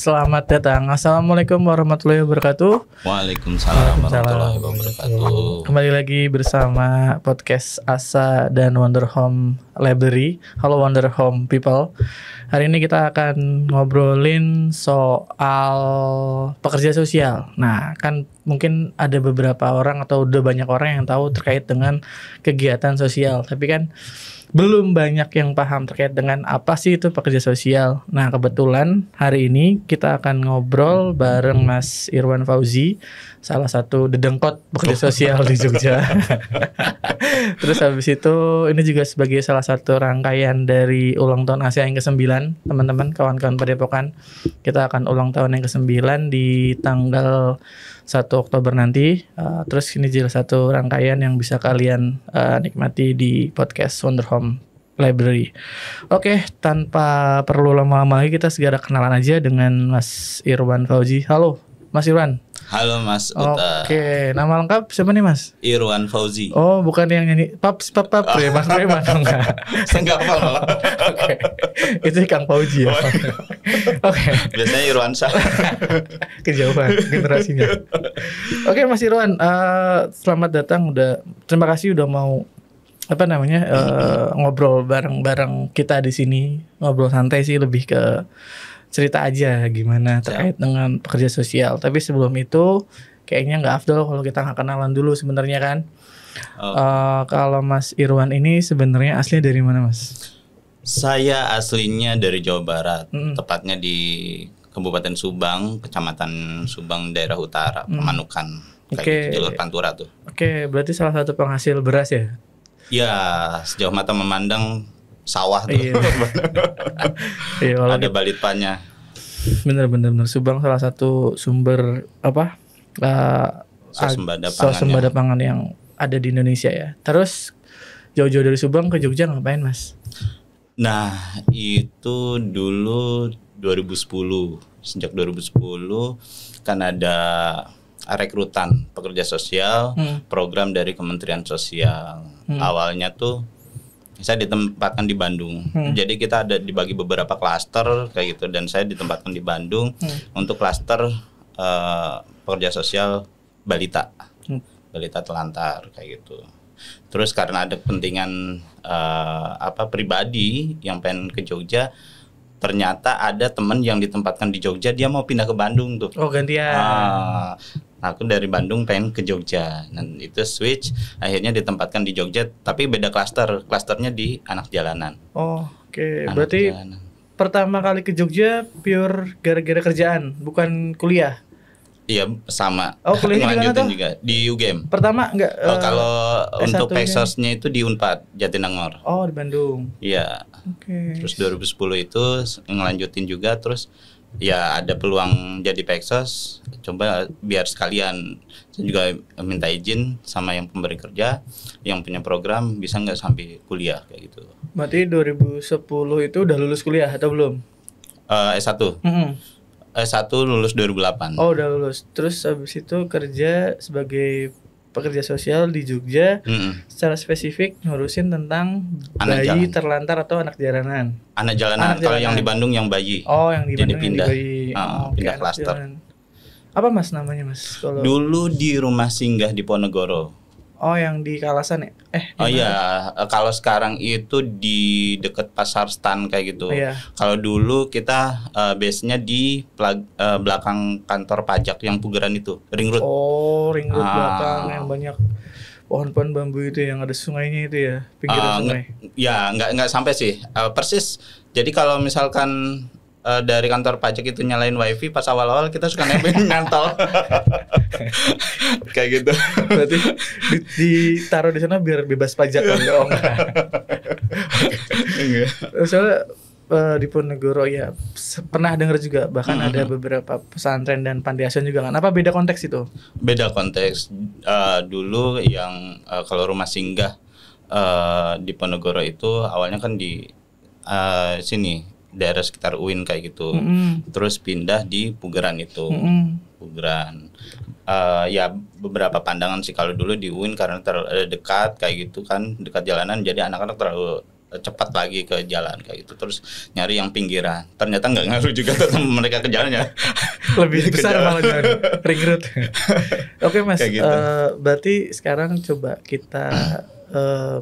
Selamat datang. Assalamualaikum warahmatullahi wabarakatuh. Waalaikumsalam warahmatullahi wabarakatuh. Kembali lagi bersama podcast Asa dan Wonder Home Library. Halo Wonder Home people. Hari ini kita akan ngobrolin soal pekerja sosial. Nah, kan mungkin ada beberapa orang atau udah banyak orang yang tahu terkait dengan kegiatan sosial. Tapi kan belum banyak yang paham terkait dengan apa sih itu pekerja sosial. Nah, kebetulan hari ini kita akan ngobrol bareng Mas Irwan Fauzi, salah satu dedengkot pekerja sosial di Jogja. Terus habis itu ini juga sebagai salah satu rangkaian dari ulang tahun Asia yang ke-9, teman-teman, kawan-kawan Padepokan. Kita akan ulang tahun yang ke-9 di tanggal 1 Oktober nanti. Terus ini juga satu rangkaian yang bisa kalian nikmati di podcast Wonder Home Library. Oke, tanpa perlu lama-lama lagi kita segera kenalan aja dengan Mas Irwan Fauzi. Halo, Mas Irwan. Halo Mas Uta. Oke, nama lengkap siapa nih Mas? Irwan Fauzi. Oh, bukan yang nyanyi pap Mas Preman enggak. Enggak apa-apa. Oke. Itu Kang Fauzi ya. Oke. Biasanya Irwan Syah. Kejauhan generasinya. Oke, Mas Irwan, selamat datang. Terima kasih udah mau ngobrol bareng kita di sini. Ngobrol santai sih, lebih ke cerita aja gimana terkait dengan pekerja sosial. Tapi sebelum itu kayaknya nggak afdol kalau kita nggak kenalan dulu sebenarnya kan. Kalau Mas Irwan ini sebenarnya aslinya dari mana Mas? Saya aslinya dari Jawa Barat, tepatnya di Kabupaten Subang, Kecamatan Subang, daerah utara, Pemanukan, kayak jalur Pantura tuh. Oke, berarti salah satu penghasil beras ya? Ya, sejauh mata memandang sawah tuh. Iya, ada balitpannya. Bener Subang salah satu sumber swasembada pangan yang ada di Indonesia ya. Terus jauh-jauh dari Subang ke Jogja ngapain Mas? Nah, itu dulu 2010. Sejak 2010 kan ada rekrutan pekerja sosial, program dari Kementerian Sosial. Awalnya tuh saya ditempatkan di Bandung. Jadi kita ada dibagi beberapa klaster kayak gitu, dan saya ditempatkan di Bandung untuk klaster pekerja sosial balita. Balita telantar kayak gitu. Terus karena ada kepentingan pribadi yang pengen ke Jogja, ternyata ada teman yang ditempatkan di Jogja, dia mau pindah ke Bandung tuh. Oh, gantian. Aku dari Bandung pengen ke Jogja, dan itu switch, akhirnya ditempatkan di Jogja, tapi beda klasternya di anak jalanan. Oh, oke. Berarti jalanan. Pertama kali ke Jogja pure gara-gara kerjaan, bukan kuliah? Iya, sama. Oh, kuliahnya ngelanjutin juga di UGM. Pertama enggak? Kalau untuk Peksosnya itu di Unpad Jatinangor. Oh, di Bandung. Iya. Oke. Terus 2010 itu ngelanjutin juga, terus ya ada peluang jadi Peksos, coba biar sekalian. Saya juga minta izin sama yang pemberi kerja, yang punya program, bisa nggak sampai kuliah kayak gitu. Berarti 2010 itu udah lulus kuliah atau belum? S1. S1 lulus 2008. Oh, udah lulus. Terus habis itu kerja sebagai pekerja sosial di Jogja, secara spesifik ngurusin tentang anak bayi jalan. terlantar atau anak jalanan. Anak jalanan. Kalau yang di Bandung yang bayi. Oh, yang di jadi Bandung pindah. pindah klaster. Apa Mas namanya Mas? Kalau dulu di rumah singgah di Ponorogo. Oh, yang di Kalasan ya? Iya, kalau sekarang itu di dekat Pasar Stan kayak gitu. Iya. Kalau dulu kita base-nya di belakang kantor pajak yang Pugeran itu, Ring Road. Oh, Ring Road belakang yang banyak pohon-pohon bambu itu, yang ada sungainya itu ya, pinggiran sungai. Ya, nggak sampai sih. Persis. Jadi kalau misalkan dari kantor pajak itu nyalain wifi, pas awal-awal kita suka nebeng nyantol. Kayak gitu. Berarti ditaruh di sana biar bebas pajak kan? Oh, enggak. Soalnya di Ponorogo ya pernah dengar juga, bahkan ada beberapa pesantren dan panti asuhan juga kan. Apa beda konteks itu? Beda konteks. Dulu yang kalau rumah singgah di Ponorogo itu awalnya kan di sini daerah sekitar UIN kayak gitu. Terus pindah di Pugeran itu. Pugeran. Ya beberapa pandangan sih, kalau dulu di UIN karena terlalu dekat kayak gitu kan, dekat jalanan, jadi anak-anak terlalu cepat lagi ke jalan kayak gitu. Terus nyari yang pinggiran. Ternyata nggak ngaruh juga tetap mereka ke jalannya. Lebih besar malah jalan ring road. Oke Mas, Kayak gitu. Berarti sekarang coba kita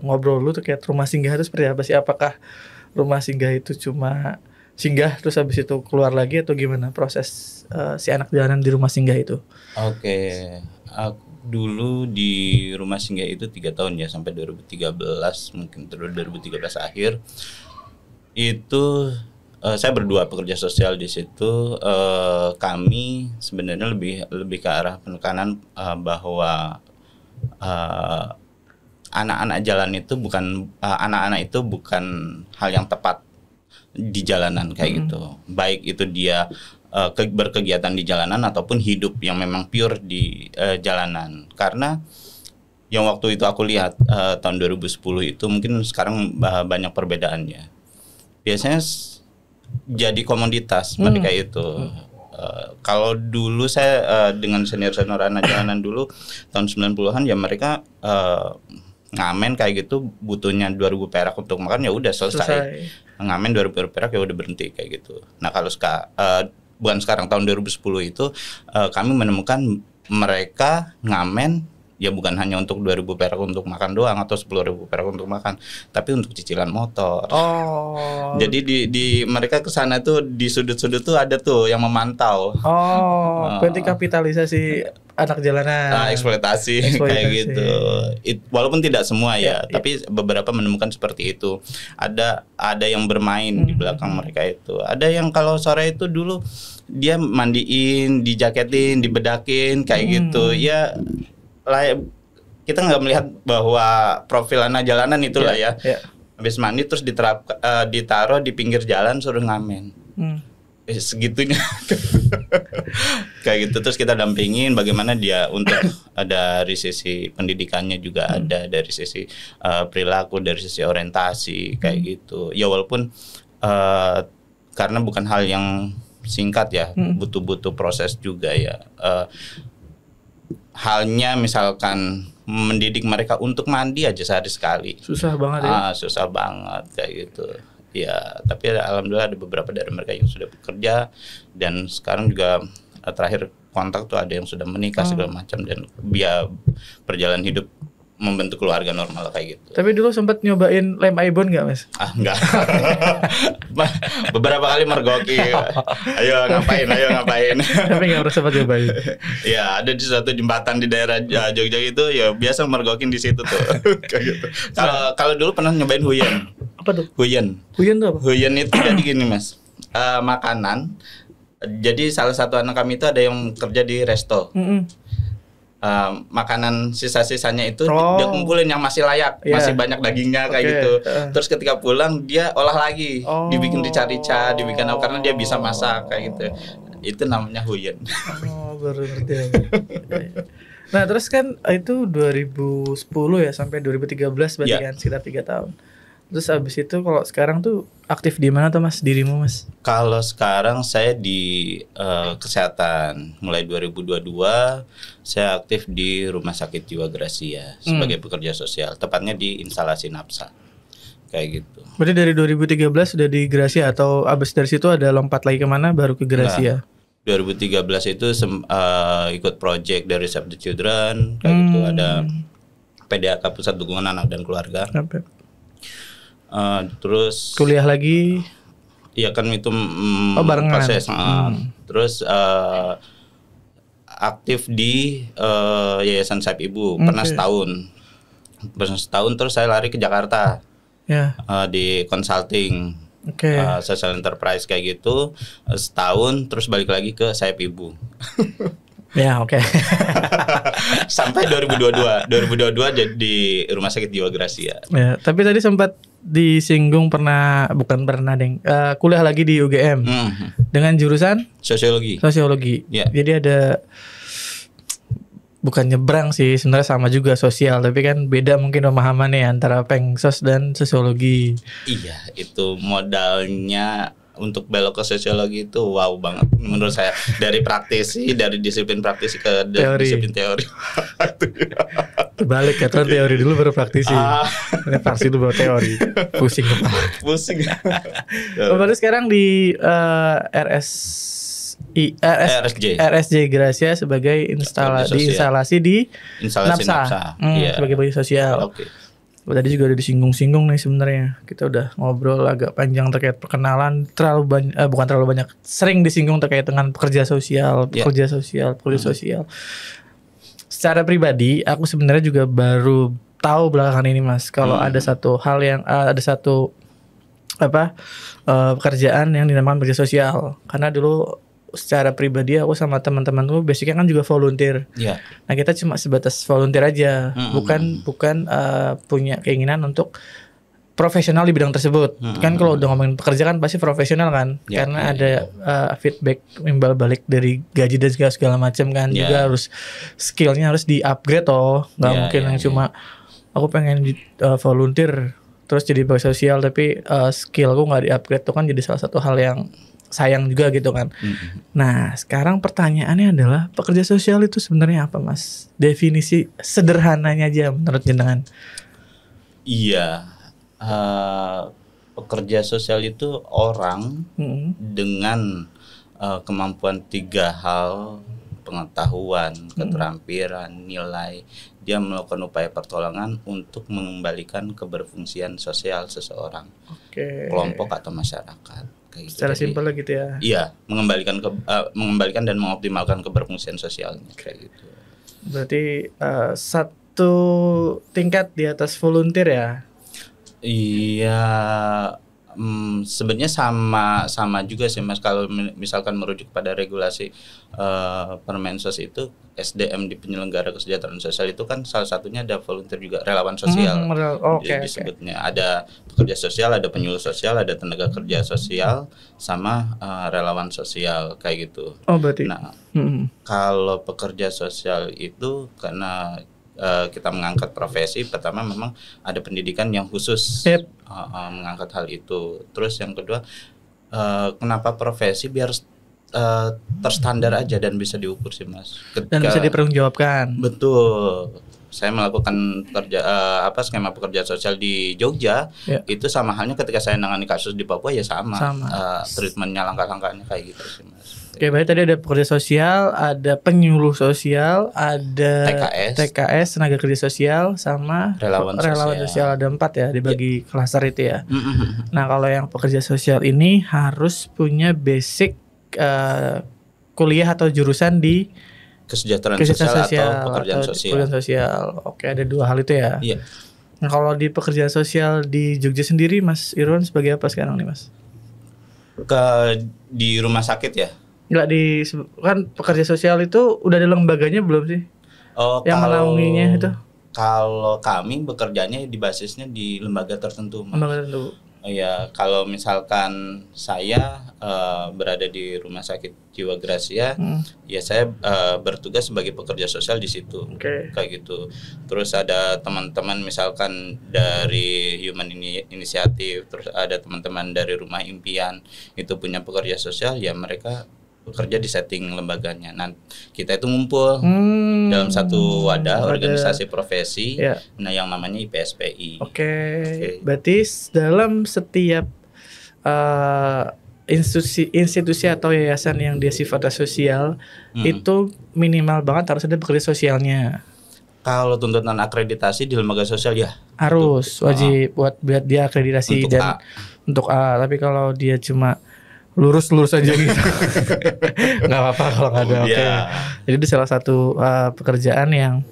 ngobrol dulu terkait rumah singgah itu seperti apa sih? Apakah rumah singgah itu cuma singgah terus habis itu keluar lagi atau gimana proses si anak jalanan di rumah singgah itu? Oke, aku dulu di rumah singgah itu 3 tahun ya, sampai 2013 mungkin, terus 2013 akhir itu saya berdua pekerja sosial di situ. Kami sebenarnya lebih ke arah penekanan bahwa anak-anak jalan itu anak-anak itu bukan hal yang tepat di jalanan kayak gitu. Baik itu dia berkegiatan di jalanan ataupun hidup yang memang pure di jalanan. Karena yang waktu itu aku lihat tahun 2010 itu mungkin sekarang banyak perbedaannya. Biasanya jadi komoditas mereka itu. Kalau dulu saya dengan senior-senior anak jalanan dulu tahun 90-an ya mereka ngamen kayak gitu butuhnya 2.000 perak untuk makan, ya udah selesai. Ngamen 2.000 perak ya udah berhenti kayak gitu. Nah kalau bukan sekarang, tahun 2010 itu kami menemukan mereka ngamen ya bukan hanya untuk 2.000 perak untuk makan doang atau 10.000 perak untuk makan, tapi untuk cicilan motor. Jadi di mereka kesana tuh di sudut-sudut tuh ada tuh yang memantau. Berarti kapitalisasi anak jalanan. Eksploitasi kayak gitu. Walaupun tidak semua ya, tapi beberapa menemukan seperti itu. Ada yang bermain di belakang mereka itu. Ada yang kalau sore itu dulu dia mandiin, dijaketin, dibedakin kayak gitu. Ya kita nggak melihat bahwa profil anak jalanan itulah ya. Habis mandi terus ditaruh di pinggir jalan suruh ngamen. Segitunya kayak gitu. Terus kita dampingin bagaimana dia untuk dari sisi pendidikannya juga ada, dari sisi perilaku, dari sisi orientasi kayak gitu. Ya walaupun karena bukan hal yang singkat ya, butuh proses juga ya. Halnya misalkan mendidik mereka untuk mandi aja sehari sekali susah banget ya. Susah banget kayak gitu ya. Tapi alhamdulillah ada beberapa dari mereka yang sudah bekerja dan sekarang juga terakhir kontak tuh ada yang sudah menikah segala macam dan biar perjalanan hidup membentuk keluarga normal kayak gitu. Tapi dulu sempat nyobain lem ibon nggak Mas? Enggak. Beberapa kali mergoki. Ayo ngapain. Tapi nggak pernah sempat nyobain. Ya ada di suatu jembatan di daerah Jogja itu ya biasa mergokin di situ tuh. Kayak gitu. Kalau dulu pernah nyobain huyen. Apa tuh? Huyen. Huyen tuh apa? Huyen itu jadi gini Mas. Makanan. Jadi salah satu anak kami itu ada yang kerja di resto. Makanan sisa-sisanya itu dia kumpulin yang masih layak, masih banyak dagingnya kayak gitu. Terus ketika pulang dia olah lagi, dibikin rica-rica, dibikin apa karena dia bisa masak kayak gitu. Itu namanya huyen. Baru ngerti. Nah terus kan itu 2010 ya sampai 2013 berarti kan sekitar 3 tahun. Terus abis itu kalau sekarang tuh aktif di mana tuh Mas, dirimu Mas? Kalau sekarang saya di kesehatan. Mulai 2022 saya aktif di Rumah Sakit Jiwa Gracia sebagai pekerja sosial. Tepatnya di instalasi Napsa. Kayak gitu. Berarti dari 2013 sudah di Gracia atau abis dari situ ada lompat lagi kemana baru ke Gracia? 2013 itu ikut project dari Save the Children. Kayak gitu. Ada PDAK Pusat Dukungan Anak dan Keluarga. Terus kuliah lagi, iya kan itu proses. Terus aktif di Yayasan Saib Ibu pernah setahun, terus saya lari ke Jakarta di consulting, social enterprise kayak gitu setahun, terus balik lagi ke Saib Ibu. Sampai 2022 jadi di Rumah Sakit Jiwa Gracia. Tapi tadi sempat disinggung kuliah lagi di UGM dengan jurusan sosiologi. Jadi ada bukan nyebrang sih, sebenarnya sama juga sosial, tapi kan beda mungkin pemahamannya antara pengsos dan sosiologi. Iya, itu modalnya untuk belok ke sosiologi itu wow banget menurut saya, dari praktisi, dari disiplin praktisi ke disiplin teori. Balik ya, teori dulu baru praktisi. Ini praktisi dulu baru teori. Pusing kepala. Pusing. Baru sekarang di RSJ Gracia sebagai instalasi di NAPSA. Sebagai bakti sosial. Oke. Tadi juga udah disinggung-singgung nih sebenarnya. Kita udah ngobrol agak panjang terkait perkenalan, bukan terlalu banyak, sering disinggung terkait dengan pekerja sosial. Secara pribadi, aku sebenarnya juga baru tahu belakangan ini Mas, kalau ada satu hal yang pekerjaan yang dinamakan pekerja sosial. Karena dulu secara pribadi aku sama teman-teman tuh basicnya kan juga volunteer. Nah kita cuma sebatas volunteer aja, bukan punya keinginan untuk profesional di bidang tersebut. Kan kalau udah ngomongin pekerja kan pasti profesional kan, karena ada feedback imbal balik dari gaji dan segala macam kan. Juga harus skillnya harus di upgrade nggak mungkin yang cuma aku pengen volunteer terus jadi bakti sosial tapi skillku nggak di upgrade tuh kan jadi salah satu hal yang sayang juga gitu kan. Nah sekarang pertanyaannya adalah pekerja sosial itu sebenarnya apa Mas? Definisi sederhananya aja menurut jenengan. Iya, pekerja sosial itu orang dengan kemampuan 3 hal: pengetahuan, keterampilan, nilai. Dia melakukan upaya pertolongan untuk mengembalikan keberfungsian sosial seseorang, kelompok atau masyarakat. Gitu. Secara simpel gitu ya. Iya, mengembalikan dan mengoptimalkan keberfungsian sosialnya kayak gitu. Berarti satu tingkat di atas volunteer ya? Iya, sebenarnya sama juga sih Mas. Kalau misalkan merujuk pada regulasi Permensos itu, SDM di penyelenggara kesejahteraan sosial itu kan salah satunya ada volunteer juga, relawan sosial. Disebutnya ada pekerja sosial, ada penyuluh sosial, ada tenaga kerja sosial, sama relawan sosial kayak gitu. Berarti. Nah, kalau pekerja sosial itu karena kita mengangkat profesi, pertama memang ada pendidikan yang khusus mengangkat hal itu. Terus yang kedua, kenapa profesi biar terstandar aja dan bisa diukur sih Mas. Dan bisa dipertanggungjawabkan. Betul. Saya melakukan skema pekerja sosial di Jogja, itu sama halnya ketika saya nangani kasus di Papua ya sama. Treatmentnya, langkah-langkahnya kayak gitu sih Mas. Oke, baik, tadi ada pekerja sosial, ada penyuluh sosial, ada TKS tenaga kerja sosial, sama relawan sosial. Ada 4 ya dibagi klaster itu ya. Nah kalau yang pekerja sosial ini harus punya basic kuliah atau jurusan di kesejahteraan sosial atau pekerjaan sosial. Oke, ada 2 hal itu ya. Iya. Nah kalau di pekerjaan sosial di Jogja sendiri Mas Irwan sebagai apa sekarang nih Mas? Di rumah sakit ya? Enggak, kan pekerja sosial itu udah ada lembaganya belum sih? Yang menaunginya itu? Kalau kami bekerjanya di basisnya di lembaga tertentu Mas. Lembaga tertentu. Ya, kalau misalkan saya berada di Rumah Sakit Jiwa Gracia, ya saya bertugas sebagai pekerja sosial di situ, kayak gitu. Terus ada teman-teman misalkan dari Human Initiative, terus ada teman-teman dari Rumah Impian, itu punya pekerja sosial, ya mereka bekerja di setting lembaganya. Nah, kita itu ngumpul dalam satu wadah organisasi profesi, nah yang namanya IPSPI. Berarti dalam setiap institusi atau yayasan yang dia sifatnya sosial, itu minimal banget harus ada pekerja sosialnya. Kalau tuntutan akreditasi di lembaga sosial ya harus wajib buat dia akreditasi untuk dan untuk A. Tapi kalau dia cuma lurus aja gitu nggak apa-apa kalau nggak ada. Jadi itu salah satu pekerjaan yang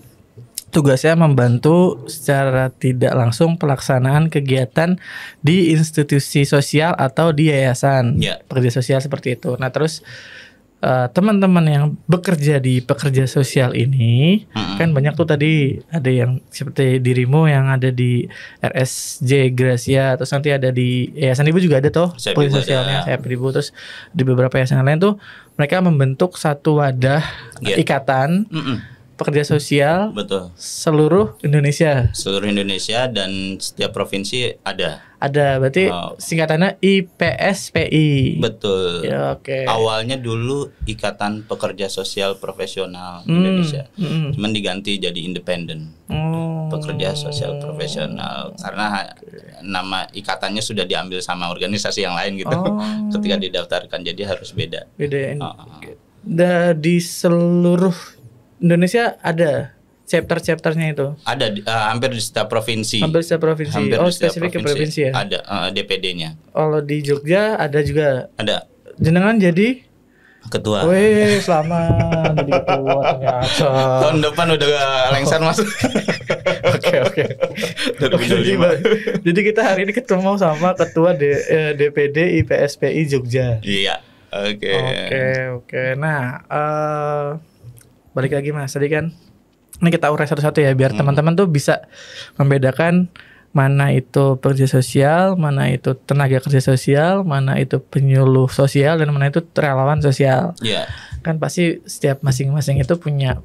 tugasnya membantu secara tidak langsung pelaksanaan kegiatan di institusi sosial atau di yayasan pekerja sosial seperti itu. Nah terus teman-teman yang bekerja di pekerja sosial ini kan banyak tuh, tadi ada yang seperti dirimu yang ada di RSJ Gracia, terus nanti ada di Yayasan Ibu juga ada tuh pekerja sosialnya, saya Ibu, terus di beberapa yayasan lain tuh mereka membentuk satu wadah ikatan pekerja sosial Betul. seluruh Indonesia. Seluruh Indonesia dan setiap provinsi ada. Ada, berarti singkatannya IPSPI. Betul. Ya, oke. Awalnya dulu Ikatan Pekerja Sosial Profesional Indonesia. Cuman diganti jadi independen. Pekerja Sosial Profesional karena nama ikatannya sudah diambil sama organisasi yang lain gitu. Ketika didaftarkan jadi harus beda. Beda. Di seluruh Indonesia ada chapter-chapternya itu. Ada hampir di setiap provinsi. Hampir setiap provinsi. Spesifik ke provinsi ya. Ada DPD-nya. Kalau di Jogja ada juga. Ada. Jenengan jadi ketua. Wih, selamat jadi ketua ternyata. Tahun depan udah lengser masuk. Oke. Jadi kita hari ini ketemu sama ketua DPD IPSPI Jogja. Iya. Oke. Nah, balik lagi Mas. Tadi kan ini kita urai satu-satu ya biar teman-teman tuh bisa membedakan mana itu pekerja sosial, mana itu tenaga kerja sosial, mana itu penyuluh sosial, dan mana itu relawan sosial. Iya. Kan pasti setiap masing-masing itu punya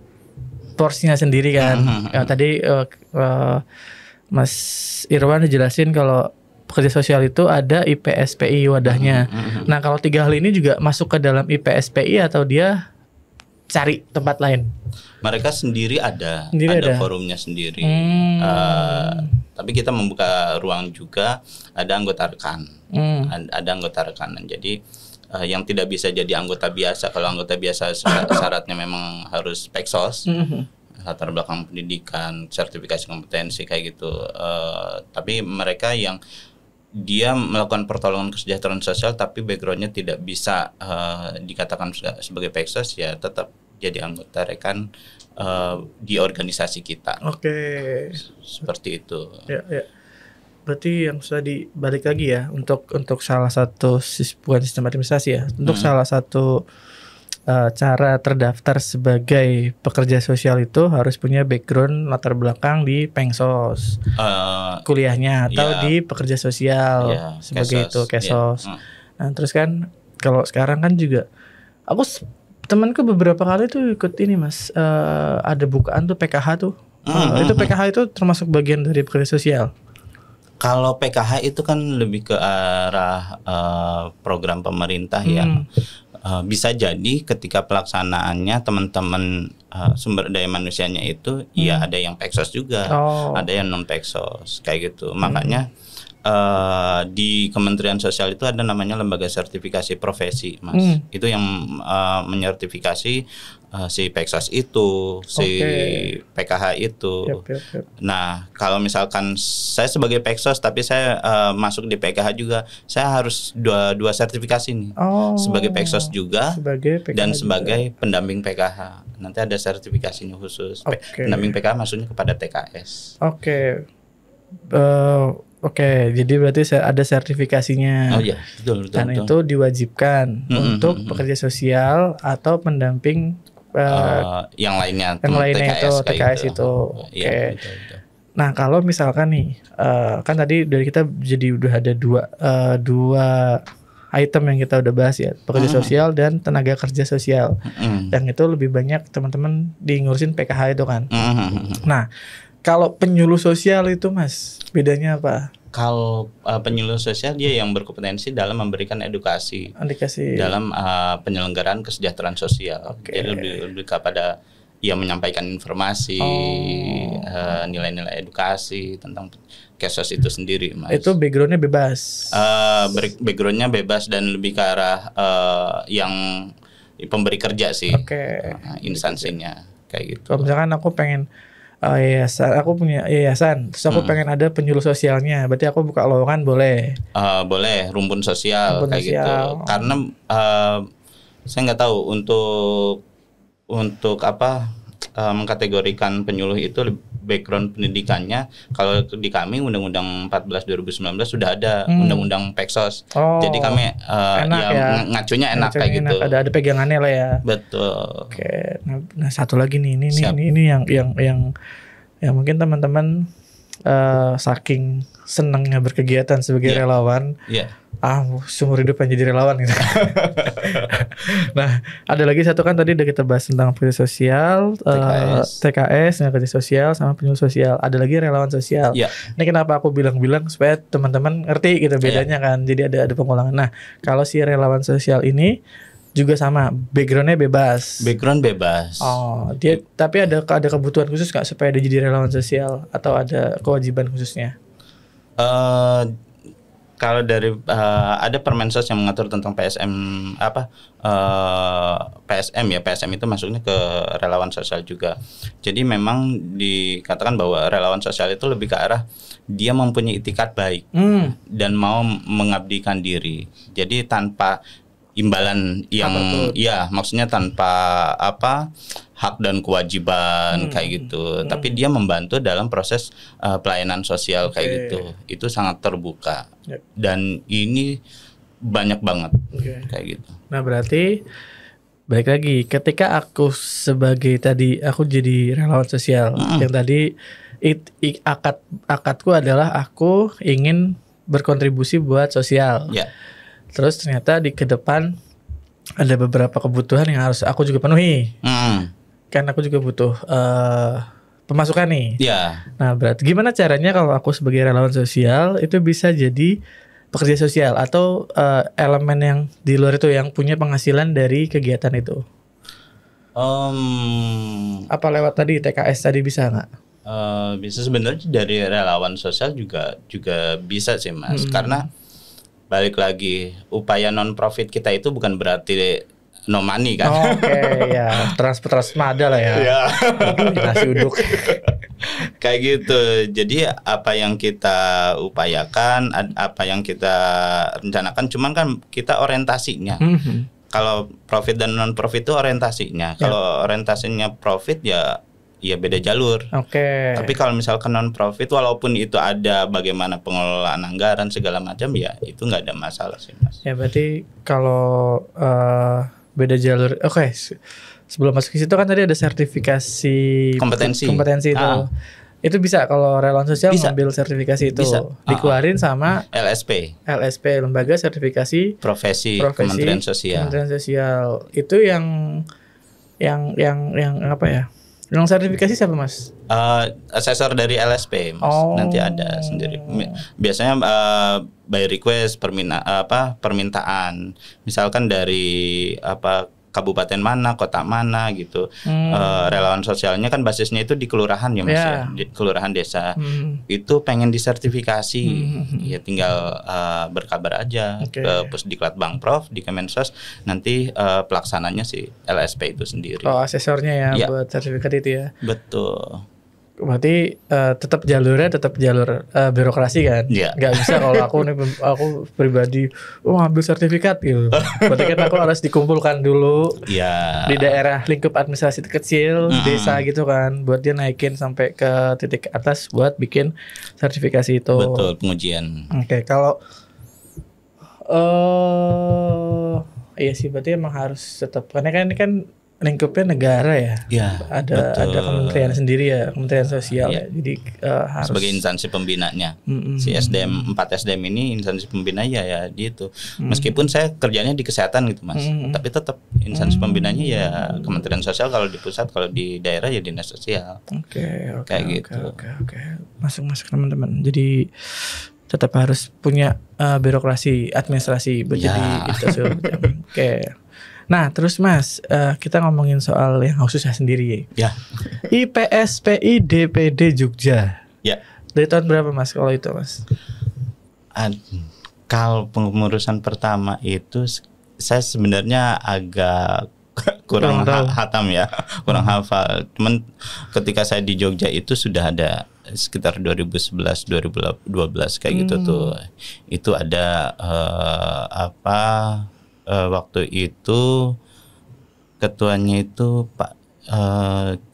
porsinya sendiri kan. Tadi Mas Irwan dijelasin kalau pekerja sosial itu ada IPSPI wadahnya. Nah kalau tiga hal ini juga masuk ke dalam IPSPI atau dia cari tempat lain? Mereka sendiri ada forumnya sendiri. Tapi kita membuka ruang juga, ada anggota rekan, ada anggota rekanan. Jadi yang tidak bisa jadi anggota biasa, kalau anggota biasa syaratnya memang harus Peksos, latar belakang pendidikan, sertifikasi kompetensi kayak gitu. Tapi mereka yang dia melakukan pertolongan kesejahteraan sosial tapi backgroundnya tidak bisa dikatakan sebagai Peksos, ya tetap jadi anggota rekan di organisasi kita. Oke. Seperti itu. Ya. Berarti yang sudah dibalik lagi ya untuk salah satu bukan sistem administrasi ya, untuk salah satu cara terdaftar sebagai pekerja sosial itu harus punya background latar belakang di Pengsos, kuliahnya atau di pekerja sosial sebagai Kesos, itu Kesos. Nah terus kan kalau sekarang kan juga aku temanku beberapa kali tuh ikut ini Mas, ada bukaan tuh PKH tuh. Itu PKH itu termasuk bagian dari pekerja sosial. Kalau PKH itu kan lebih ke arah program pemerintah yang bisa jadi ketika pelaksanaannya teman-teman sumber daya manusianya itu ya ada yang Peksos juga, ada yang non Peksos kayak gitu. Makanya di Kementerian Sosial itu ada namanya lembaga sertifikasi profesi, Mas. Itu yang menyertifikasi si Peksos itu, si PKH itu. Yep. Nah, kalau misalkan saya sebagai Peksos tapi saya masuk di PKH juga, saya harus dua sertifikasi nih. Sebagai Peksos juga dan sebagai pendamping PKH. Nanti ada sertifikasinya khusus. Pendamping PKH maksudnya kepada TKS. Oke, jadi berarti ada sertifikasinya. Iya, betul. Dan itu diwajibkan untuk pekerja sosial atau pendamping yang lainnya. Yang lainnya TKS, itu TKS gitu. Itu. Oke. Iya, betul. Nah, kalau misalkan nih, kan tadi dari kita jadi udah ada dua item yang kita udah bahas ya, pekerja sosial dan tenaga kerja sosial. Yang itu lebih banyak teman-teman di ngurusin PKH itu kan. Nah, kalau penyuluh sosial itu Mas, bedanya apa? Kalau penyuluh sosial dia yang berkompetensi dalam memberikan edukasi. Dalam penyelenggaraan kesejahteraan sosial. Jadi lebih kepada yang menyampaikan informasi, nilai-nilai edukasi tentang Kesos itu sendiri, Mas. Itu backgroundnya bebas. Backgroundnya bebas dan lebih ke arah yang pemberi kerja sih, instansinya kayak gitu. Kalau misalkan aku pengen yayasan, aku punya yayasan, terus aku pengen ada penyuluh sosialnya, berarti aku buka lowongan boleh? Boleh, rumpun sosial kayak gitu. Karena saya nggak tahu untuk apa mengkategorikan penyuluh itu background pendidikannya. Kalau di kami Undang-Undang 14 2019 sudah ada Undang-Undang Peksos. Jadi kami ngacunya enak kayak gitu. Ada pegangannya lah ya. Betul. Oke. Nah satu lagi nih, ini yang mungkin teman-teman saking senangnya berkegiatan sebagai relawan, seumur hidup pengen jadi relawan gitu. Nah, ada lagi satu kan tadi udah kita bahas tentang pekerja sosial, TKS, kerja sosial sama penyuluh sosial. Ada lagi relawan sosial. Ini kenapa aku bilang-bilang supaya teman-teman ngerti gitu bedanya kan. Jadi ada pengulangan. Nah, kalau si relawan sosial ini juga sama, backgroundnya bebas. Background bebas. Oh, dia tapi ada kebutuhan khusus nggak supaya dia jadi relawan sosial atau ada kewajiban khususnya? Kalau dari ada Permensos yang mengatur tentang PSM PSM ya, PSM itu masuknya ke relawan sosial juga. Jadi memang dikatakan bahwa relawan sosial itu lebih ke arah dia mempunyai itikat baik dan mau mengabdikan diri. Jadi tanpa imbalan yang maksudnya tanpa hak dan kewajiban kayak gitu. Tapi dia membantu dalam proses pelayanan sosial kayak gitu. Itu sangat terbuka. Dan ini banyak banget kayak gitu. Nah, berarti balik lagi ketika aku sebagai tadi aku jadi relawan sosial yang tadi akadku adalah aku ingin berkontribusi buat sosial. Terus ternyata di ke depan ada beberapa kebutuhan yang harus aku juga penuhi. Kan aku juga butuh pemasukan nih. Nah, berarti gimana caranya kalau aku sebagai relawan sosial itu bisa jadi pekerja sosial atau elemen yang di luar itu yang punya penghasilan dari kegiatan itu? Apa lewat tadi TKS tadi bisa nggak? Bisa sebenarnya dari relawan sosial juga bisa sih Mas, karena balik lagi upaya non profit kita itu bukan berarti no money kan. Ya transport ada lah ya. Nasi uduk kayak gitu. Jadi apa yang kita upayakan, apa yang kita rencanakan, cuman kan kita orientasinya. Kalau profit dan non profit itu orientasinya. Kalau orientasinya profit ya beda jalur. Tapi kalau misalkan non profit, walaupun itu ada bagaimana pengelolaan anggaran segala macam, ya itu nggak ada masalah sih Mas. Ya berarti kalau beda jalur. Sebelum masuk ke situ kan tadi ada sertifikasi kompetensi itu. Itu bisa kalau relawan sosial ngambil sertifikasi itu dikeluarin sama LSP, Lembaga Sertifikasi Profesi Kementerian Sosial. Itu yang apa ya? Yang sertifikasi siapa Mas? Asesor dari LSP Mas. Nanti ada sendiri. Biasanya by request permintaan. Misalkan dari kabupaten mana, kota mana gitu. Relawan sosialnya kan basisnya itu di kelurahan ya Mas ya, di kelurahan desa. Itu pengen disertifikasi, ya tinggal berkabar aja ke Pusdiklat Bangprov di Kemensos, nanti pelaksananya si LSP itu sendiri. Asesornya ya buat sertifikat itu ya. Betul. Berarti tetap jalur birokrasi kan? Gak bisa kalau aku pribadi ngambil sertifikat gitu. Berarti kan aku harus dikumpulkan dulu di daerah lingkup administrasi kecil desa gitu kan, buat dia naikin sampai ke titik atas buat bikin sertifikasi itu. Betul, pengujian. Kalau iya sih, berarti emang harus tetap, karena kan ini kan lingkupnya negara ya. Ada kementerian sendiri ya, Kementerian Sosial ya. Jadi harus sebagai instansi pembinanya. Si SDM 4 SDM ini instansi pembina ya gitu. Meskipun saya kerjanya di kesehatan gitu Mas, tapi tetap instansi pembinanya ya Kementerian Sosial kalau di pusat, kalau di daerah ya Dinas Sosial. Kayak gitu. Masuk teman-teman. Jadi tetap harus punya birokrasi administrasi jadi itu. Nah, terus Mas, kita ngomongin soal yang khususnya sendiri ya. IPSPI DPD Jogja. Dari tahun berapa Mas kalau itu Mas? Kalau pengurusan pertama itu saya sebenarnya agak kurang hatam ya, kurang hafal. Cuman ketika saya di Jogja itu sudah ada sekitar 2011 2012 kayak gitu tuh. Itu ada waktu itu ketuanya itu Pak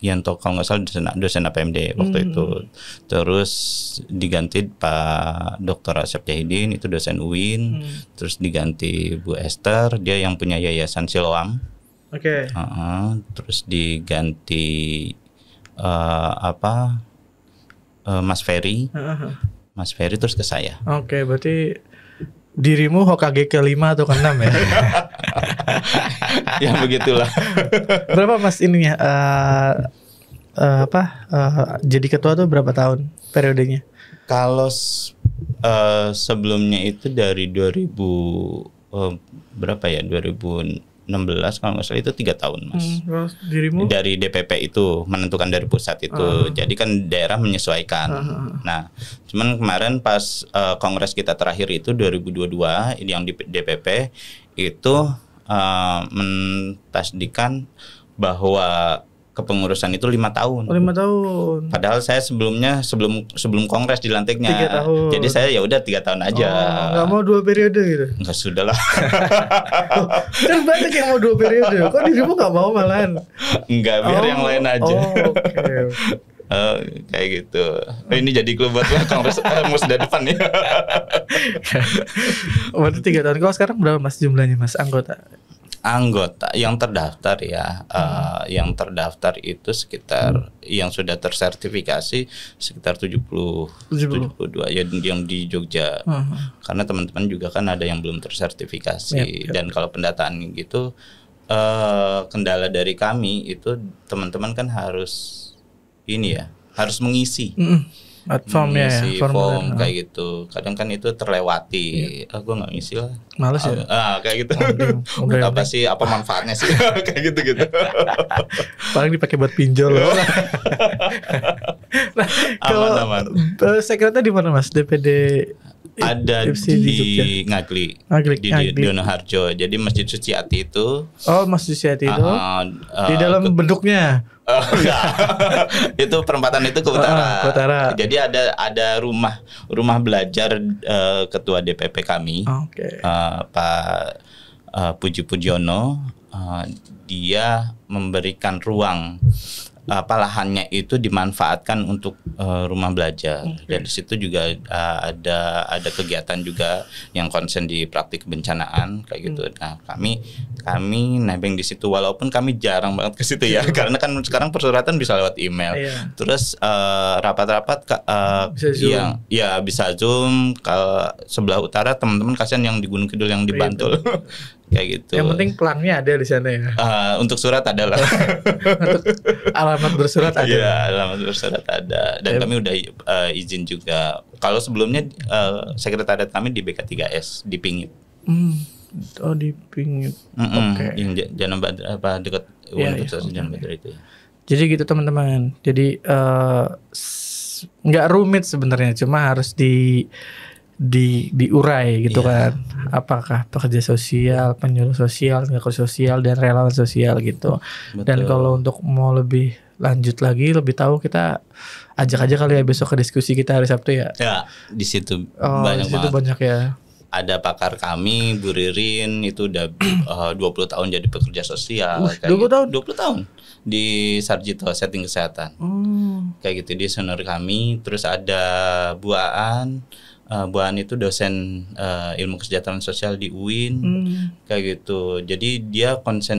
Yanto kalau nggak salah dosen APMD waktu itu. Terus diganti Pak Dr. Asep Jahidin, itu dosen UIN. Terus diganti Bu Esther, dia yang punya Yayasan Siloam. Terus diganti Mas Ferry, Mas Ferry terus ke saya. Oke, berarti dirimu Hokage ke-5 atau ke-6 ya? Ya begitulah. Berapa Mas ininya? Jadi ketua tuh berapa tahun periodenya? Kalau sebelumnya itu dari 2000 berapa ya? 2016 kalau nggak salah itu 3 tahun Mas. Terus dirimu? Dari DPP itu menentukan dari pusat itu. Jadi kan daerah menyesuaikan. Nah, cuman kemarin pas kongres kita terakhir itu 2022 yang di DPP itu mentasdikan bahwa kepengurusan itu 5 tahun. 5 tahun. Padahal saya sebelum kongres dilantiknya. 3 tahun. Jadi saya ya udah 3 tahun aja. Nggak mau 2 periode gitu? Nggak, sudah lah. Kan banyak yang mau 2 periode. Kok dirimu nggak mau malahan? Enggak, biar yang lain aja. Oke. Kayak gitu. Ini jadi clue buat kongres musda depan ya. Berarti 3 tahun. Kalau sekarang berapa Mas jumlahnya Mas anggota? Anggota yang terdaftar ya, yang terdaftar itu sekitar yang sudah tersertifikasi sekitar 72 ya yang di Jogja. Karena teman-teman juga kan ada yang belum tersertifikasi. Dan kalau pendataan gitu kendala dari kami itu teman-teman kan harus ini ya, harus mengisi. Form kayak gitu. Kadang kan itu terlewati. Gue nggak ngisi lah. Males ya. Kayak gitu. Apa sih? Apa manfaatnya sih? Kayak gitu. Paling dipakai buat pinjol loh. Nah, kalau sekretnya di mana Mas? DPD ada di Ngagli, di Donoharjo. Jadi Masjid Suci Ati itu. Oh, Masjid Suci Ati itu. Di dalam bentuknya. Enggak. Itu perempatan itu ke utara. Jadi ada rumah belajar ketua DPP kami. Pak Puji Pujiono, dia memberikan ruang lahannya itu dimanfaatkan untuk rumah belajar. Dan di situ juga ada kegiatan juga yang konsen di praktik kebencanaan kayak gitu. Nah, kami nebeng di situ walaupun kami jarang banget ke situ ya. Karena kan sekarang persuratan bisa lewat email. Terus rapat-rapat bisa Zoom. Kalau sebelah utara teman-teman kasihan yang di Gunung Kidul yang di Bantul. Kayak gitu. Yang penting plannya ada di sana ya. Untuk surat ada lah. Untuk alamat bersurat ada. Iya, alamat bersurat ada. Dan kami udah izin juga. Kalau sebelumnya sekretariat kami di BK3S di Pingit. Oh, di Pingit. Yang Janam Badra dekat Universitas Janam Badra itu. Jadi gitu teman-teman. Jadi nggak rumit sebenarnya, cuma harus diurai gitu kan. Apakah pekerja sosial, penyuluh sosial, tenaga sosial, dan relawan sosial gitu. Betul. Dan kalau untuk mau lebih lanjut lagi, lebih tahu, kita ajak aja kali ya besok ke diskusi kita hari Sabtu ya. Ya, di situ banyak ya. Ada pakar kami, Bu Ririn, itu udah 20 tahun jadi pekerja sosial. 20 tahun di Sarjito Setting Kesehatan. Kayak gitu, dia senior kami. Terus ada Bu Aan. Bu Aan itu dosen ilmu kesejahteraan sosial di UIN. Kayak gitu. Jadi dia konsen,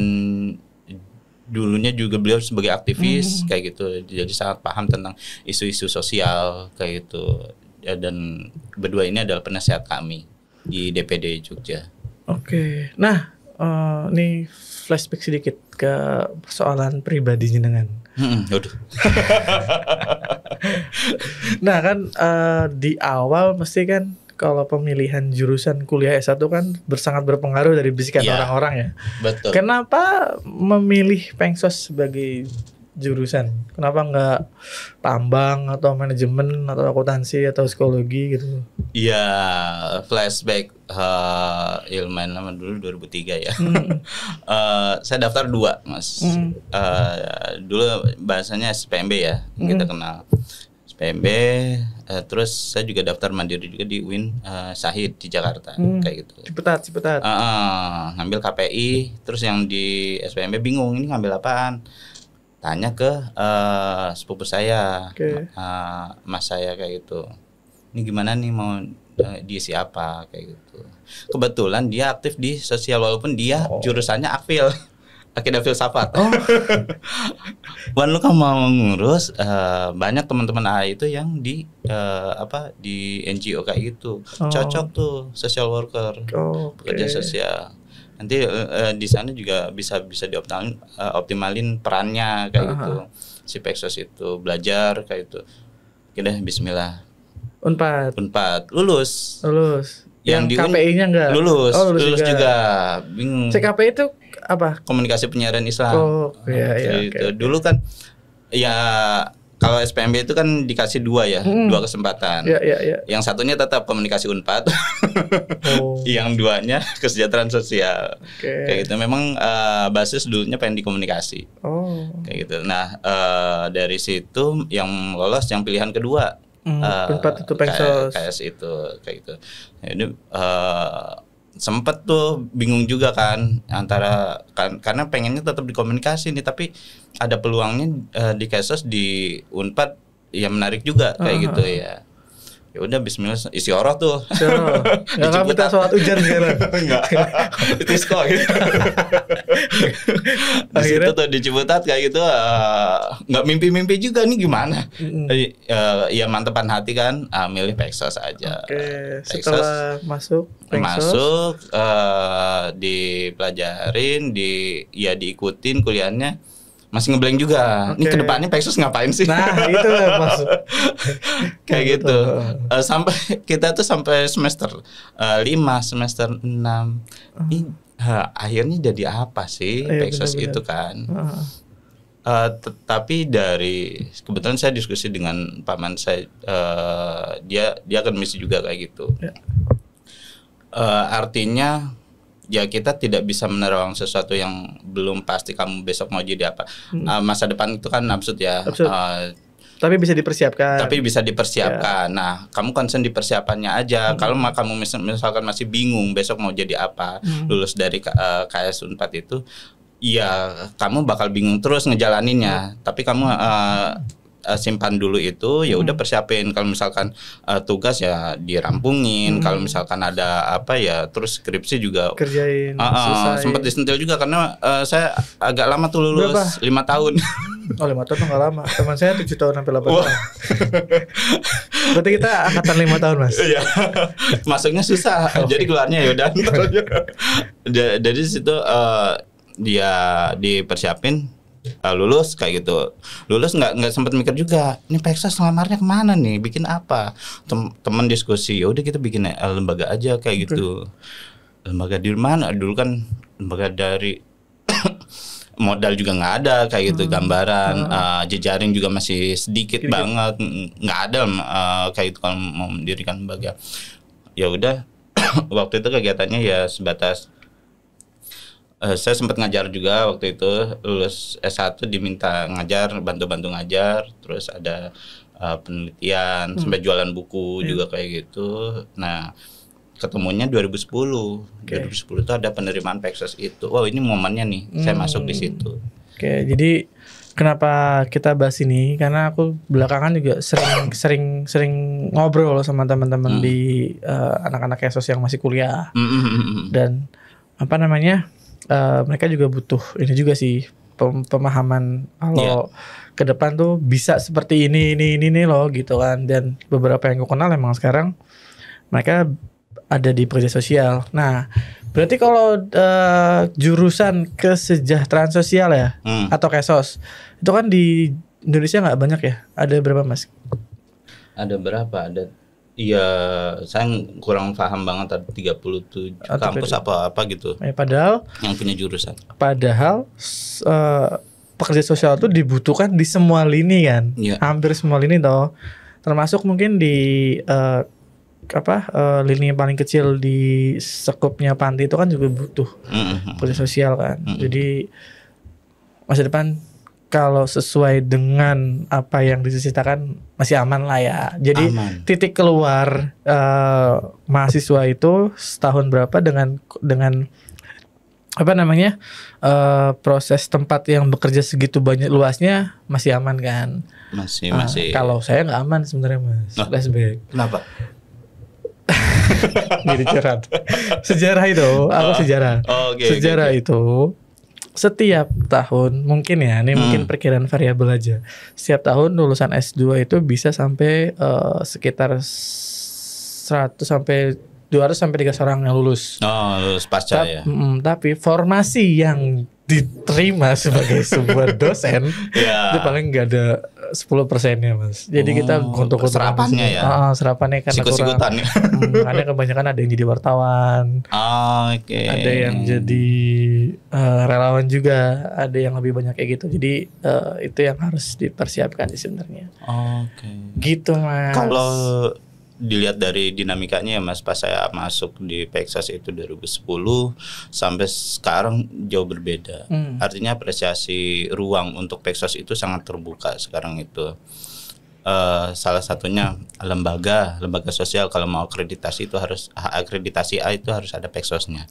dulunya juga beliau sebagai aktivis kayak gitu. Jadi sangat paham tentang isu-isu sosial kayak gitu. Dan berdua ini adalah penasehat kami di DPD Jogja. Oke. Nah, ini flashback sedikit ke persoalan pribadi jenengan. Nah kan di awal mesti kan kalau pemilihan jurusan kuliah S1 kan sangat berpengaruh dari bisikan orang-orang ya. Betul. Kenapa memilih Pengsos sebagai jurusan? Kenapa nggak tambang atau manajemen atau akuntansi atau psikologi gitu? Iya, flashback Ilman nama dulu 2003 ya. Saya daftar 2, Mas. Dulu bahasanya SPMB ya, kita kenal. SPMB, terus saya juga daftar mandiri juga di UIN Syahid di Jakarta kayak gitu. Ciputat. Ngambil KPI, terus yang di SPMB bingung ini ngambil apaan. Tanya ke sepupu saya, mas saya kayak gitu. Ini gimana nih mau diisi apa kayak gitu. Kebetulan dia aktif di sosial walaupun dia jurusannya akfil akidah filsafat. Oh. Wan, lu kan mau ngurus banyak teman-teman AI itu yang di di NGO kayak gitu. Cocok tuh social worker, pekerja sosial. Nanti di sana juga bisa optimalin perannya kayak gitu. Si Pexos itu belajar kayak itu. Oke deh, bismillah. Unpad lulus. Yang KPI-nya enggak? Lulus juga. Bingung. CKPI itu apa? Komunikasi penyiaran Islam. Iya. Gitu. Dulu kan ya kalau SPMB itu kan dikasih 2 2 kesempatan. Iya. Yang satunya tetap komunikasi Unpad. Yang 2-nya kesejahteraan sosial. Kayak gitu. Memang basis dulunya pengen di komunikasi. Kayak gitu. Nah, dari situ yang lolos yang pilihan kedua. Unpad itu Pexos. KS itu kayak gitu. Jadi sempet tuh bingung juga kan karena pengennya tetap di komunikasi nih, tapi ada peluangnya di Kesos di Unpad ya menarik juga kayak gitu ya. Ya udah bismillah isi oroh tuh. Enggak minta sholat hujan sekarang. Enggak. Itu kok gitu. Di situ tuh di Ciputat kayak gitu enggak mimpi-mimpi juga nih gimana. Ya mantepan hati kan, milih Pexos aja. Setelah masuk dipelajarin, diikutin kuliahnya. Masih ngeblank juga. Ini kedepannya Pexos ngapain sih? Nah itu maksud. Kayak gitu. Sampai kita tuh sampai semester 5, semester 6. Akhirnya jadi apa sih Pexos itu kan? Tapi dari kebetulan saya diskusi dengan paman saya, dia akademisi juga kayak gitu. Artinya ya kita tidak bisa menerawang sesuatu yang belum pasti kamu besok mau jadi apa. Masa depan itu kan absurd ya. Tapi bisa dipersiapkan. Nah, kamu concern di persiapannya aja. Kalau kamu misalkan masih bingung besok mau jadi apa, lulus dari KS Unpad itu, ya kamu bakal bingung terus ngejalaninnya. Tapi kamu simpan dulu itu, ya udah persiapin. Kalau misalkan tugas ya dirampungin. Kalau misalkan ada apa ya, terus skripsi juga kerjain. Sempat disentil juga karena saya agak lama tuh lulus. Berapa? 5 tahun. 5 tahun nggak lama. Teman saya 7 tahun sampai 8 tahun. Berarti kita angkatan 5 tahun mas. Iya. Masuknya susah. Jadi keluarnya ya udah. Jadi situ dia dipersiapin. Lulus kayak gitu. Lulus nggak sempat mikir juga. Ini Pexos ngelamarnya kemana nih? Bikin apa? Teman diskusi. Ya udah kita bikin lembaga aja kayak gitu. Lembaga di mana? Dulu kan lembaga dari modal juga nggak ada kayak gitu, gambaran, jejaring juga masih sedikit banget, nggak ada kayak itu kalau mau mendirikan lembaga. Ya udah waktu itu kegiatannya ya sebatas. Saya sempat ngajar juga waktu itu, lulus S1 diminta ngajar, bantu-bantu ngajar, terus ada penelitian, sampai jualan buku juga kayak gitu. Nah, ketemunya 2010. 2010 itu ada penerimaan Pexos itu. Wow, ini momennya nih, saya masuk di situ. Jadi kenapa kita bahas ini? Karena aku belakangan juga sering ngobrol sama teman-teman di anak-anak Kesos yang masih kuliah. Dan apa namanya? Mereka juga butuh ini juga sih pemahaman kalau ke depan tuh bisa seperti ini loh gitu kan. Dan beberapa yang gue kenal emang sekarang mereka ada di pekerja sosial. Nah berarti kalau jurusan kesejahteraan sosial ya atau Kesos itu kan di Indonesia nggak banyak ya? Ada berapa mas? Ada berapa? Iya, saya kurang paham banget, ada 37 kampus apa gitu. Padahal yang punya jurusan. Padahal pekerja sosial itu dibutuhkan di semua lini kan, hampir semua lini toh. Termasuk mungkin di lini yang paling kecil di sekupnya panti itu kan juga butuh pekerja sosial kan. Jadi masa depan kalau sesuai dengan apa yang dicita-citakan masih aman lah ya. Jadi titik keluar mahasiswa itu setahun berapa dengan apa namanya proses tempat yang bekerja segitu banyak luasnya masih aman kan? Masih. Kalau saya nggak aman sebenarnya mas. Flashback. Kenapa? Jadi curhat. Sejarah itu, aku sejarah. Sejarah itu. setiap tahun mungkin ya, ini mungkin perkiraan variabel aja. Setiap tahun lulusan S2 itu bisa sampai sekitar 100 sampai 200 sampai 300 orang yang lulus. Oh, lulus pasca ya. Tapi formasi yang diterima sebagai sebuah dosen itu paling nggak ada 10%-nya Mas. Jadi kita gontok-gontok serapannya ya. Serapannya karena Sikut-sikutan ya. Karena kebanyakan ada yang jadi wartawan. Ada yang jadi relawan juga, ada yang lebih banyak kayak gitu. Jadi itu yang harus dipersiapkan sebenarnya. Gitu Mas. Kalau dilihat dari dinamikanya ya Mas, pas saya masuk di Pexos itu 2010 sampai sekarang jauh berbeda. Artinya apresiasi ruang untuk Pexos itu sangat terbuka sekarang itu. Salah satunya lembaga sosial, kalau mau akreditasi itu harus akreditasi A itu harus ada Pexosnya.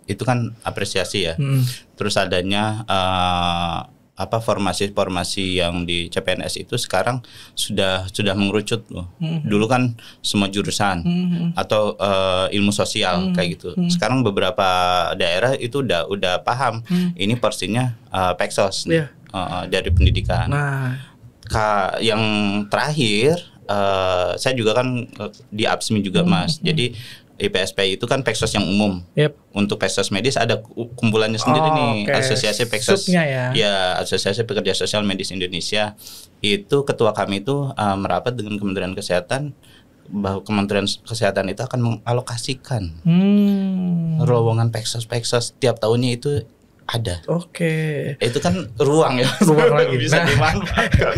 Itu kan apresiasi ya. Terus adanya formasi yang di CPNS itu sekarang sudah mengerucut loh. Dulu kan semua jurusan atau ilmu sosial kayak gitu. Sekarang beberapa daerah itu udah paham ini porsinya Pexos dari pendidikan. Yang terakhir saya juga kan di APSMI juga Mas. Jadi IPSP itu kan Pexos yang umum. Untuk Pexos medis ada kumpulannya sendiri nih, Asosiasi Pexos ya, Asosiasi Pekerja Sosial Medis Indonesia. Itu ketua kami itu merapat dengan Kementerian Kesehatan bahwa Kementerian Kesehatan itu akan mengalokasikan lowongan Pexos tiap tahunnya itu ada. Itu kan ruang ya. Ruang lagi. Bisa dimanfaatkan.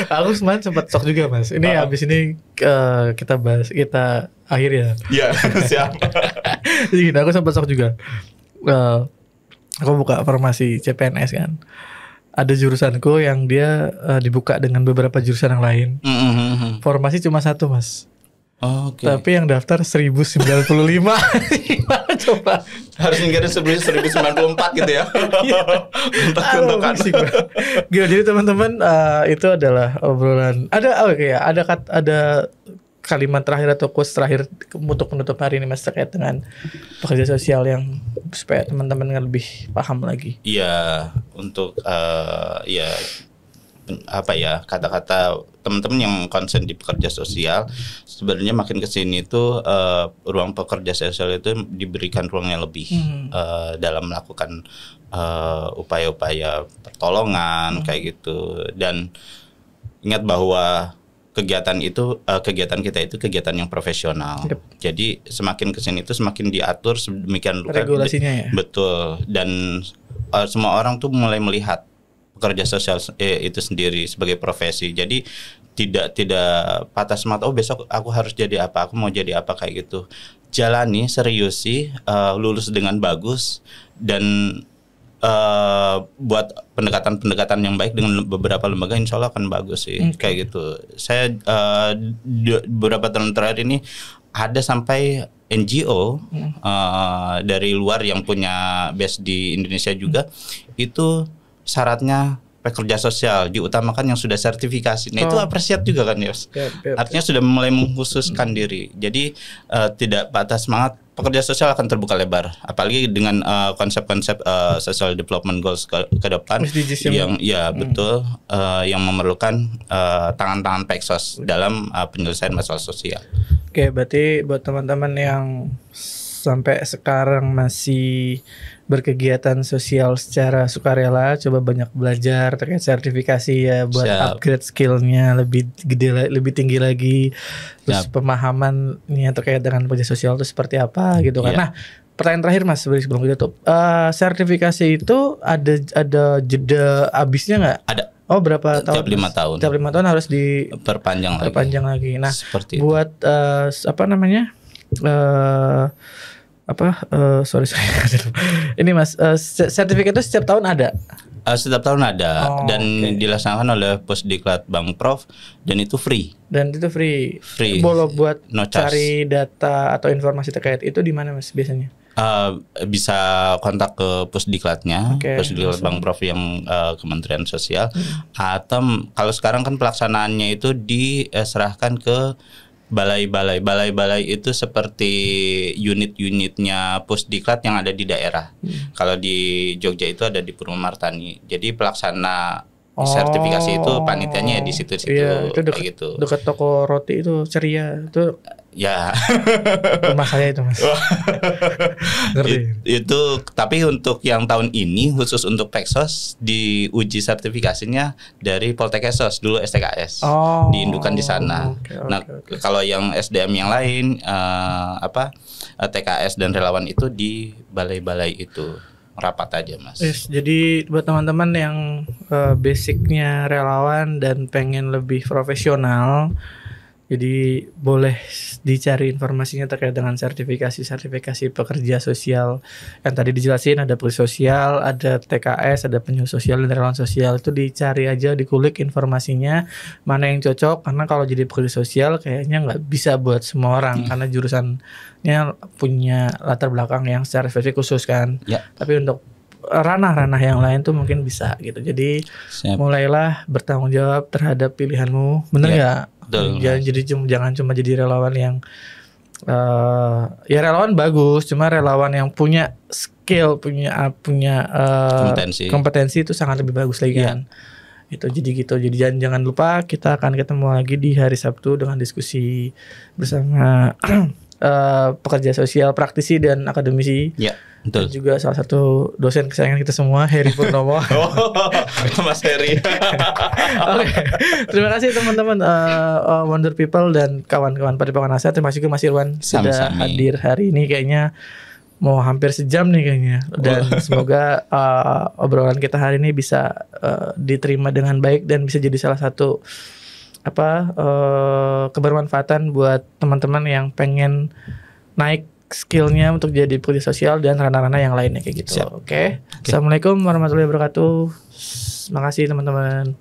Aku kemarin sempat shock juga Mas. Ini habis ini kita akhir ya. Iya, siap. Jadi aku sempat shock juga. Aku buka formasi CPNS kan. Ada jurusanku yang dia dibuka dengan beberapa jurusan yang lain. Formasi cuma satu Mas. Tapi yang daftar 1095. Gimana coba? Harus ninggalin 1094 gitu ya. Gila, jadi teman-teman itu adalah obrolan. Ada kalimat terakhir atau quotes terakhir untuk penutup hari ini Mas terkait dengan pekerja sosial yang supaya teman-teman lebih paham lagi. Iya, untuk kata-kata teman-teman yang concern di pekerja sosial, sebenarnya makin kesini itu ruang pekerja sosial itu diberikan ruang yang lebih dalam melakukan upaya-upaya pertolongan kayak gitu. Dan ingat bahwa kegiatan kita itu kegiatan yang profesional. Jadi semakin kesini itu semakin diatur sedemikian rupa regulasinya ya. Betul. Dan semua orang tuh mulai melihat pekerja sosial itu sendiri sebagai profesi. Jadi tidak patah semangat, besok aku harus jadi apa, aku mau jadi apa kayak gitu. Jalani, seriusi, lulus dengan bagus, dan buat pendekatan yang baik dengan beberapa lembaga, insya Allah akan bagus sih. Kayak gitu. Saya beberapa tahun terakhir ini ada sampai NGO dari luar yang punya base di Indonesia juga, itu syaratnya pekerja sosial diutamakan yang sudah sertifikasi. Nah itu apresiat juga kan Yos. Artinya sudah mulai mengkhususkan diri. Jadi tidak patah semangat. Pekerja sosial akan terbuka lebar. Apalagi dengan konsep-konsep social development goals ke depan yang betul yang memerlukan tangan-tangan Pexos dalam penyelesaian masalah sosial. Berarti buat teman-teman yang sampai sekarang masih berkegiatan sosial secara sukarela, coba banyak belajar terkait sertifikasi ya, buat upgrade skillnya lebih tinggi lagi. Terus pemahamannya terkait dengan pekerja sosial itu seperti apa gitu kan. Nah, pertanyaan terakhir Mas sebelum kita tutup, sertifikasi itu ada jeda habisnya nggak? Ada. Berapa tahun? Tiap 5 tahun. Tiap 5 tahun harus diperpanjang lagi. Nah, seperti buat ini Mas, sertifikat itu setiap tahun ada? Setiap tahun ada dan dilaksanakan oleh Pusdiklat Bangprof dan itu free. Boleh buat cari data atau informasi terkait itu di mana Mas biasanya? Bisa kontak ke Pusdiklatnya, Pusdiklat Bangprof yang Kementerian Sosial, atau kalau sekarang kan pelaksanaannya itu diserahkan ke Balai-balai itu seperti unit-unitnya Pusdiklat yang ada di daerah. Kalau di Jogja itu ada di Purwomartani. Jadi pelaksana sertifikasi itu panitianya ya di situ-situ. Iya, itu kayak gitu. dekat toko roti itu Ceria itu. Ya. Rumah saya itu, Mas. Ngerti. Itu tapi untuk yang tahun ini khusus untuk Peksos diuji sertifikasinya dari Poltekesos dulu STKS. Diindukan di sana. Okay. Kalau yang SDM yang lain TKS dan relawan itu di balai-balai itu. Rapat aja, Mas. Yes, jadi buat teman-teman yang basicnya relawan dan pengen lebih profesional, jadi boleh dicari informasinya terkait dengan sertifikasi pekerja sosial yang tadi dijelasin. Ada polisi sosial, ada TKS, ada penyuluh sosial dan relawan sosial. Itu dicari aja, dikulik informasinya mana yang cocok, karena kalau jadi pekerja sosial kayaknya nggak bisa buat semua orang karena jurusannya punya latar belakang yang secara spesifik khusus kan. Tapi untuk ranah-ranah yang lain tuh mungkin bisa gitu. Jadi mulailah bertanggung jawab terhadap pilihanmu, bener nggak? Jangan cuma jadi relawan yang ya relawan bagus, cuma relawan yang punya skill, punya kompetensi itu sangat lebih bagus lagi kan. Itu jadi gitu. Jadi jangan lupa kita akan ketemu lagi di hari Sabtu dengan diskusi bersama pekerja sosial, praktisi dan akademisi. Betul. Dan juga salah satu dosen kesayangan kita semua, Heri Purnomo. Mas Heri. Oke. Terima kasih teman-teman Wonder People dan kawan-kawan Padepokan Asa. Terima kasih Mas Irwan sudah hadir hari ini, kayaknya mau hampir sejam nih kayaknya. Dan semoga obrolan kita hari ini bisa diterima dengan baik dan bisa jadi salah satu kebermanfaatan buat teman-teman yang pengen naik skillnya untuk jadi pekerja sosial dan ranah-ranah yang lainnya kayak gitu. Oke. Assalamualaikum warahmatullahi wabarakatuh. Makasih teman-teman.